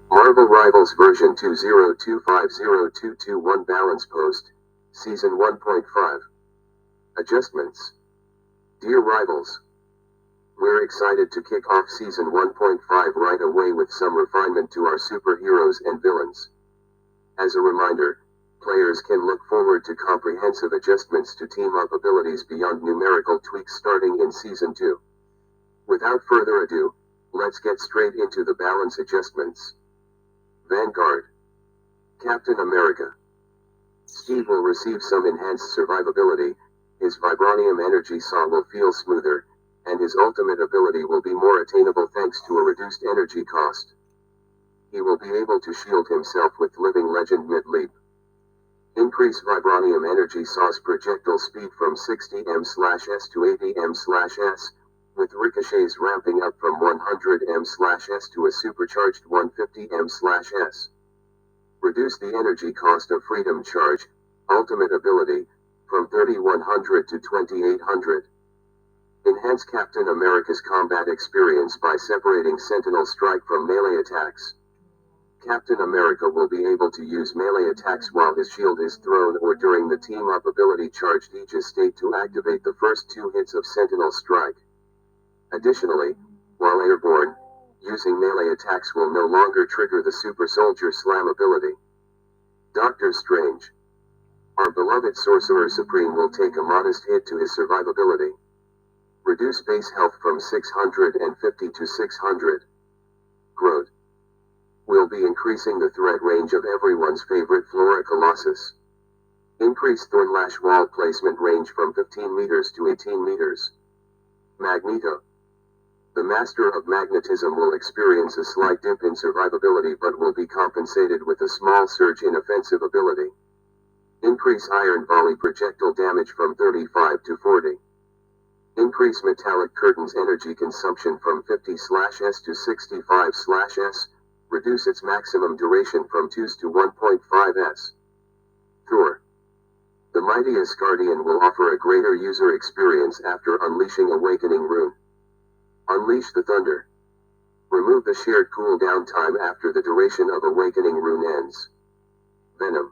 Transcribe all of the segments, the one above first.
Marvel Rivals version 20250221 Balance Post, Season 1.5. Adjustments. Dear Rivals, we're excited to kick off Season 1.5 right away with some refinement to our superheroes and villains. As a reminder, players can look forward to comprehensive adjustments to team-up abilities beyond numerical tweaks starting in Season 2. Without further ado, let's get straight into the balance adjustments. Vanguard. Captain America. Steve will receive some enhanced survivability, his vibranium energy saw will feel smoother, and his ultimate ability will be more attainable thanks to a reduced energy cost. He will be able to shield himself with Living Legend mid-leap. Increase vibranium energy saw's projectile speed from 60 m/s to 80 m/s, with ricochets ramping up from 100 m/s to a supercharged 150 m/s. Reduce the energy cost of Freedom Charge, ultimate ability, from 3100 to 2800. Enhance Captain America's combat experience by separating Sentinel Strike from melee attacks. Captain America will be able to use melee attacks while his shield is thrown or during the team-up ability Charged Aegis state to activate the first 2 hits of Sentinel Strike. Additionally, while airborne, using melee attacks will no longer trigger the Super Soldier Slam ability. Doctor Strange. Our beloved Sorcerer Supreme will take a modest hit to his survivability. Reduce base health from 650 to 600. Groot. Will be increasing the threat range of everyone's favorite Flora Colossus. Increase Thornlash wall placement range from 15 meters to 18 meters. Magneto. The Master of Magnetism will experience a slight dip in survivability but will be compensated with a small surge in offensive ability. Increase Iron Volley projectile damage from 35 to 40. Increase Metallic Curtain's energy consumption from 50/s to 65/s, reduce its maximum duration from 2s to 1.5s. Thor. The mighty Asgardian will offer a greater user experience after unleashing Awakening Rune. Unleash the Thunder. Remove the shared cooldown time after the duration of Awakening Rune ends. Venom.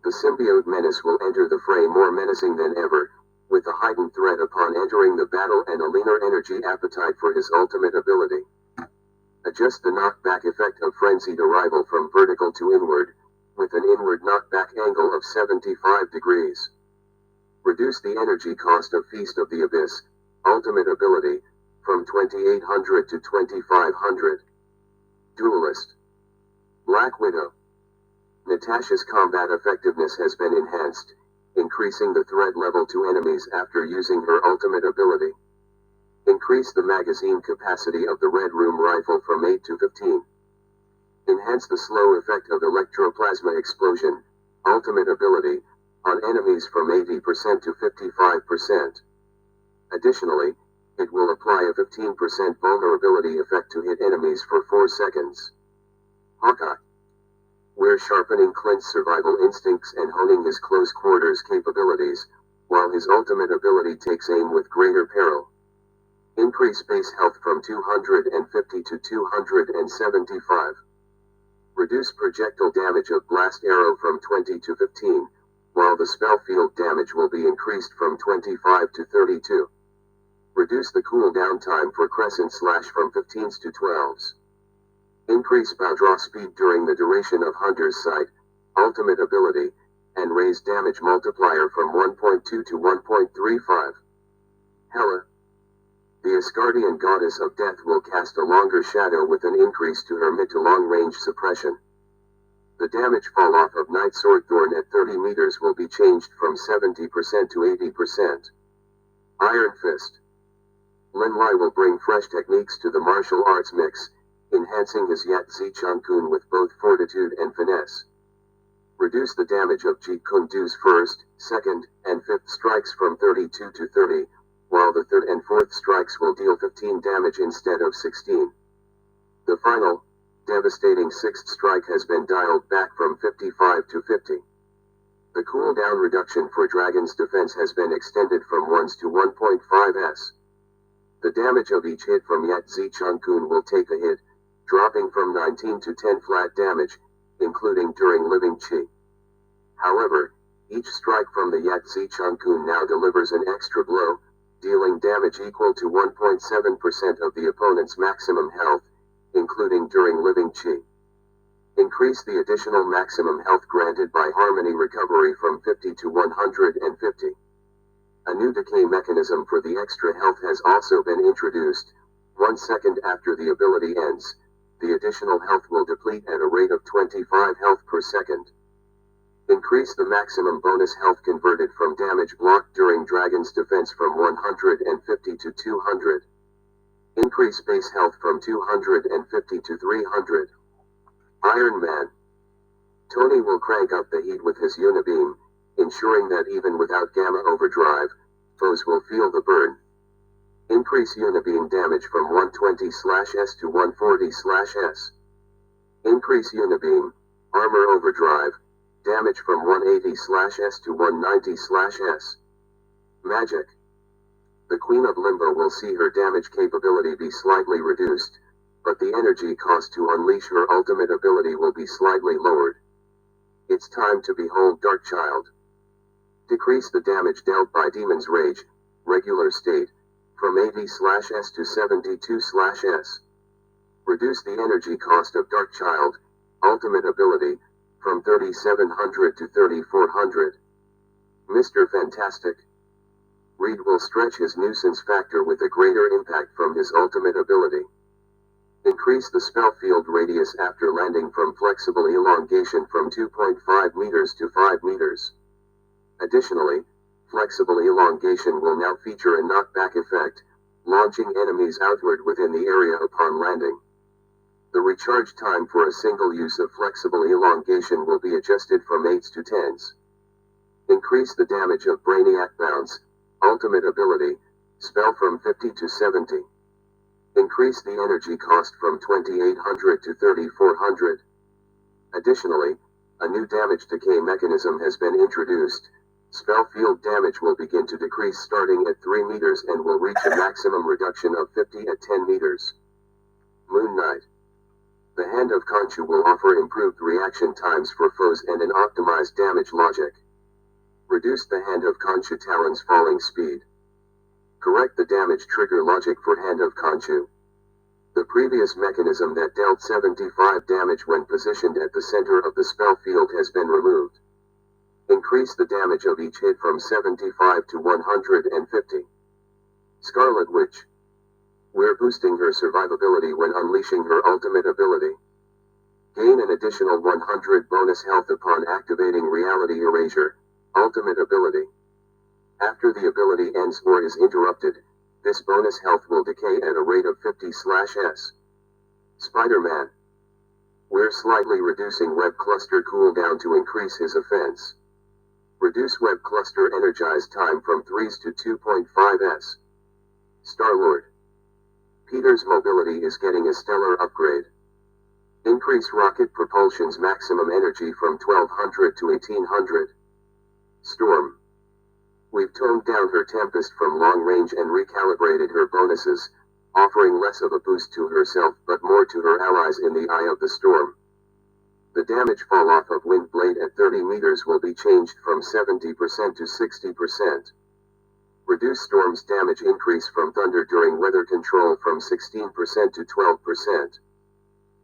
The symbiote menace will enter the fray more menacing than ever, with a heightened threat upon entering the battle and a leaner energy appetite for his ultimate ability. Adjust the knockback effect of Frenzied Arrival from vertical to inward, with an inward knockback angle of 75 degrees. Reduce the energy cost of Feast of the Abyss, ultimate ability, from 2800 to 2500. Duelist. Black Widow. Natasha's combat effectiveness has been enhanced, increasing the threat level to enemies after using her ultimate ability. Increase the magazine capacity of the Red Room rifle from 8 to 15. Enhance the slow effect of Electroplasma Explosion, ultimate ability, on enemies from 80% to 55%. Additionally, it will apply a 15% vulnerability effect to hit enemies for 4 seconds. Hawkeye. We're sharpening Clint's survival instincts and honing his close quarters capabilities, while his ultimate ability takes aim with greater peril. Increase base health from 250 to 275. Reduce projectile damage of Blast Arrow from 20 to 15, while the spell field damage will be increased from 25 to 32. Reduce the cooldown time for Crescent Slash from 15s to 12s. Increase bow draw speed during the duration of Hunter's Sight, ultimate ability, and raise damage multiplier from 1.2 to 1.35. Hela. The Asgardian Goddess of Death will cast a longer shadow with an increase to her mid to long range suppression. The damage fall-off of Night Sword Thorn at 30 meters will be changed from 70% to 80%. Iron Fist. Lin Lai will bring fresh techniques to the martial arts mix, enhancing his Yat Zi Chun Kun with both fortitude and finesse. Reduce the damage of Jeet Kune Do's first, second, and fifth strikes from 32 to 30, while the third and fourth strikes will deal 15 damage instead of 16. The final, devastating sixth strike has been dialed back from 55 to 50. The cooldown reduction for Dragon's Defense has been extended from 1s to 1.5s. The damage of each hit from Yat Zi Chun Kun will take a hit, dropping from 19 to 10 flat damage, including during living chi. However, each strike from the Yat-Zi Chun Kun now delivers an extra blow, dealing damage equal to 1.7% of the opponent's maximum health, including during living chi. Increase the additional maximum health granted by Harmony Recovery from 50 to 150. A new decay mechanism for the extra health has also been introduced. 1 second after the ability ends, the additional health will deplete at a rate of 25 health per second. Increase the maximum bonus health converted from damage blocked during Dragon's defense from 150 to 200. Increase base health from 250 to 300. Iron Man. Tony will crank up the heat with his Unibeam, ensuring that even without Gamma Overdrive, foes will feel the burn. Increase Unibeam damage from 120/S to 140/S. Increase Unibeam, Armor Overdrive, damage from 180/S to 190/S. Magic. The Queen of Limbo will see her damage capability be slightly reduced, but the energy cost to unleash her ultimate ability will be slightly lowered. It's time to behold Darkchild. Decrease the damage dealt by Demon's Rage, regular state, from 80/S to 72/S. Reduce the energy cost of Darkchild, ultimate ability, from 3700 to 3400. Mr. Fantastic. Reed will stretch his nuisance factor with a greater impact from his ultimate ability. Increase the spell field radius after landing from flexible elongation from 2.5 meters to 5 meters. Additionally, flexible elongation will now feature a knockback effect, launching enemies outward within the area upon landing. The recharge time for a single use of flexible elongation will be adjusted from 8s to 10s. Increase the damage of Brainiac Bounce, ultimate ability, spell from 50 to 70. Increase the energy cost from 2800 to 3400. Additionally, a new damage decay mechanism has been introduced. Spell field damage will begin to decrease starting at 3 meters and will reach a maximum reduction of 50 at 10 meters. Moon Knight. The Hand of Khonshu will offer improved reaction times for foes and an optimized damage logic. Reduce the Hand of Khonshu Talon's falling speed. Correct the damage trigger logic for Hand of Khonshu. The previous mechanism that dealt 75 damage when positioned at the center of the spell field has been removed. Increase the damage of each hit from 75 to 150. Scarlet Witch. We're boosting her survivability when unleashing her ultimate ability. Gain an additional 100 bonus health upon activating Reality Erasure, ultimate ability. After the ability ends or is interrupted, this bonus health will decay at a rate of 50/S. Spider-Man. We're slightly reducing Web Cluster cooldown to increase his offense. Reduce Web Cluster energized time from 3s to 2.5s. Star-Lord. Peter's mobility is getting a stellar upgrade. Increase rocket propulsion's maximum energy from 1200 to 1800. Storm. We've toned down her Tempest from long range and recalibrated her bonuses, offering less of a boost to herself but more to her allies in the eye of the storm. The damage fall-off of Windblade at 30 meters will be changed from 70% to 60%. Reduce Storm's damage increase from Thunder during weather control from 16% to 12%.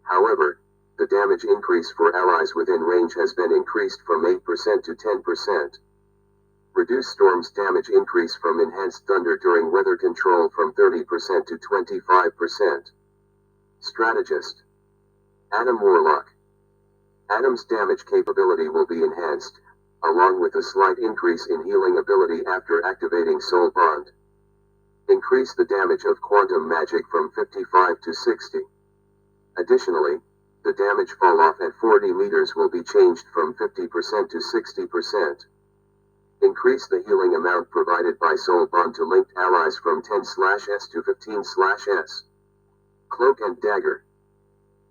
However, the damage increase for allies within range has been increased from 8% to 10%. Reduce Storm's damage increase from Enhanced Thunder during weather control from 30% to 25%. Strategist. Adam Warlock. Adam's damage capability will be enhanced, along with a slight increase in healing ability after activating Soul Bond. Increase the damage of Quantum Magic from 55 to 60. Additionally, the damage fall-off at 40 meters will be changed from 50% to 60%. Increase the healing amount provided by Soul Bond to linked allies from 10/S to 15/S. Cloak and Dagger.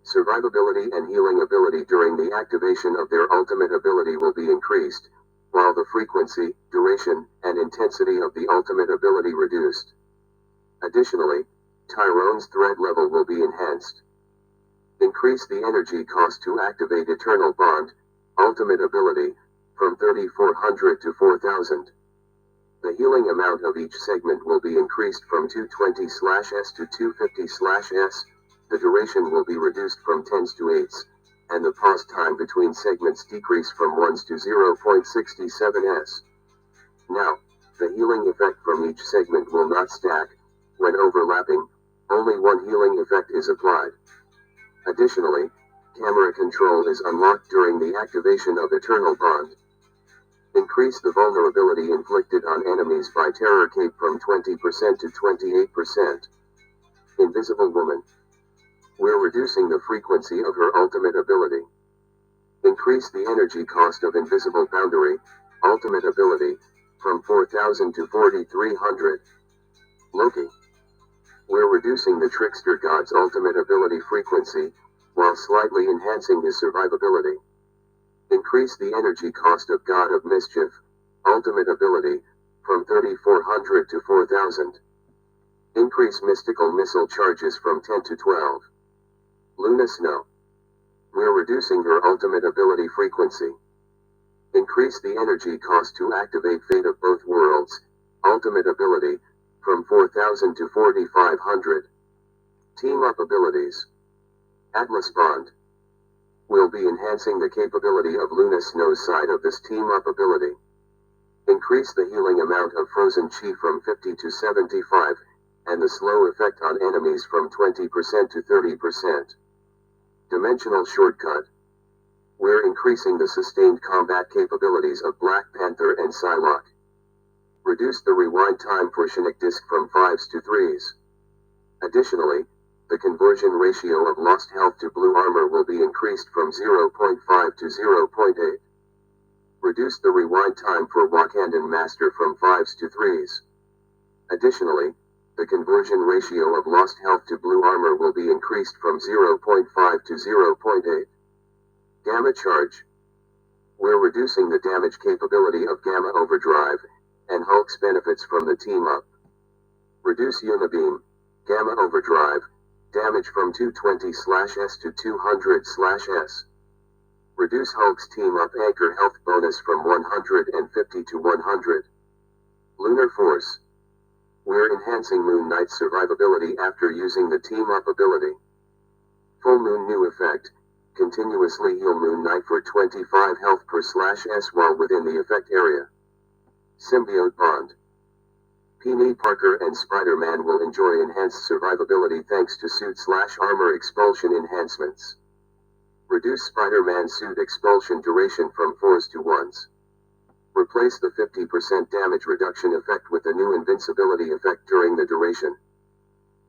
Survivability and healing ability during the activation of their ultimate ability will be increased, while the frequency, duration, and intensity of the ultimate ability reduced. Additionally, Tyrone's threat level will be enhanced. Increase the energy cost to activate Eternal Bond, Ultimate Ability, from 3400 to 4000. The healing amount of each segment will be increased from 220/S to 250/S, the duration will be reduced from 10s to 8s, and the pause time between segments decrease from 1s to 0.67s. Now, the healing effect from each segment will not stack. When overlapping, only one healing effect is applied. Additionally, camera control is unlocked during the activation of Eternal Bond. Increase the vulnerability inflicted on enemies by Terror Cape from 20% to 28%. Invisible Woman. We're reducing the frequency of her ultimate ability. Increase the energy cost of Invisible Boundary, Ultimate Ability, from 4000 to 4300. Loki. We're reducing the Trickster God's ultimate ability frequency, while slightly enhancing his survivability. Increase the energy cost of God of Mischief, Ultimate Ability, from 3400 to 4000. Increase mystical missile charges from 10 to 12. Luna Snow. We're reducing her ultimate ability frequency. Increase the energy cost to activate Fate of Both Worlds, Ultimate Ability, from 4000 to 4500. Team Up Abilities. Atlas Bond. We'll be enhancing the capability of Luna Snow's side of this Team Up ability. Increase the healing amount of Frozen Chi from 50 to 75, and the slow effect on enemies from 20% to 30%. Dimensional Shortcut. We're increasing the sustained combat capabilities of Black Panther and Psylocke. Reduce the rewind time for Shinnok Disc from 5s to 3s. Additionally, the conversion ratio of lost health to blue armor will be increased from 0.5 to 0.8. Reduce the rewind time for Wakandan Master from 5s to 3s. Additionally, the conversion ratio of lost health to blue armor will be increased from 0.5 to 0.8. Gamma Charge. We're reducing the damage capability of Gamma Overdrive, and Hulk's benefits from the Team Up. Reduce Unibeam, Gamma Overdrive, damage from 220/S to 200/S. Reduce Hulk's Team Up Anchor health bonus from 150 to 100. Lunar Force. We're enhancing Moon Knight's survivability after using the Team Up ability. Full Moon New Effect. Continuously heal Moon Knight for 25 health per /S while within the effect area. Symbiote Bond. Peony Parker and Spider-Man will enjoy enhanced survivability thanks to suit/armor expulsion enhancements. Reduce Spider-Man suit expulsion duration from 4s to 1s. Replace the 50% damage reduction effect with the new invincibility effect during the duration.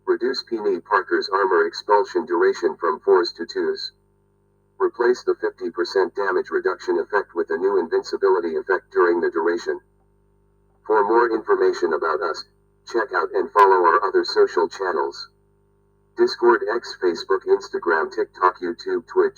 Reduce Peony Parker's armor expulsion duration from 4s to 2s. Replace the 50% damage reduction effect with the new invincibility effect during the duration. For more information about us, check out and follow our other social channels: Discord, X, Facebook, Instagram, TikTok, YouTube, Twitch.